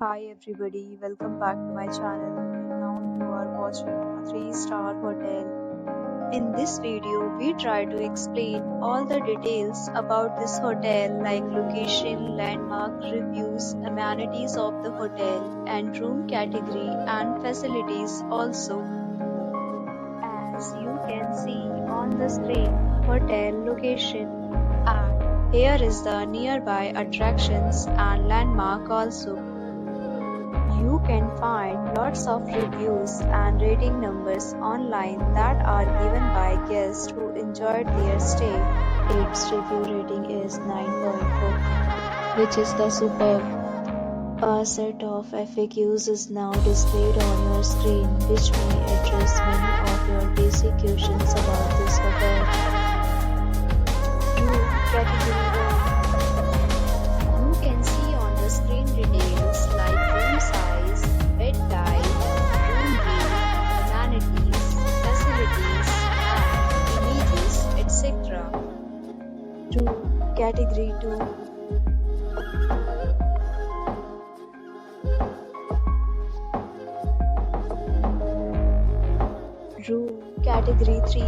Hi everybody, welcome back to my channel. And now you are watching a 3-star hotel. In this video, we try to explain all the details about this hotel like location, landmark, reviews, amenities of the hotel, and room category and facilities also. As you can see on the screen, hotel location. And here is the nearby attractions and landmark also. You can find lots of reviews and rating numbers online that are given by guests who enjoyed their stay. Its review rating is 9.4, which is the superb. A set of FAQs is now displayed on your screen, which may address many of your basic questions about this hotel. Room category 1. You can see on the screen details like room size, bed type, room view, amenities, facilities, and images, etc. Room category 2. Room category 3.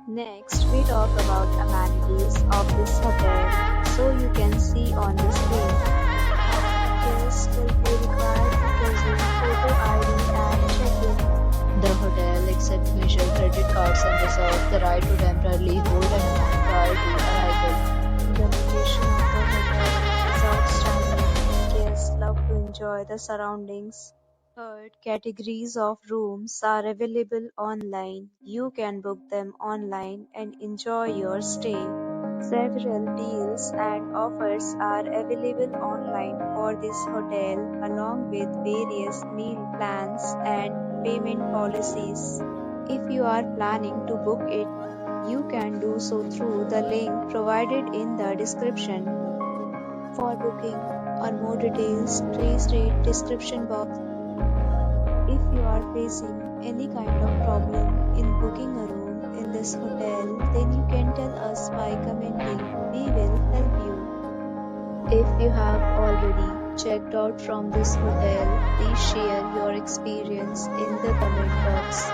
Next, we talk about amenities of this hotel. So you can see on the screen. Guests will be required to present photo ID and check-in. The hotel accepts major credit cards and reserves the right to temporarily hold an amount prior to arrival. The location of the hotel is outstanding. Guests love to enjoy the surroundings. Third, categories of rooms are available online. You can book them online and enjoy your stay. Several deals and offers are available online for this hotel, along with various meal plans and payment policies. If you are planning to book it, you can do so through the link provided in the description. For booking or more details, please read description box. If you are facing any kind of problem in booking a room in this hotel, then you can tell us by commenting. We will help you. If you have already checked out from this hotel, please share your experience in the comment box.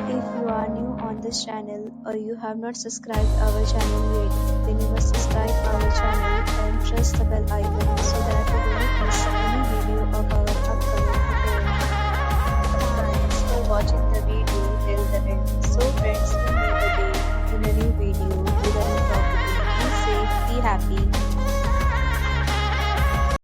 If you are new on this channel or you have not subscribed our channel yet, then you must subscribe our channel and press the bell icon so that you do not miss any video of our upcoming tutorial. Thanks for watching the video till the end. So friends,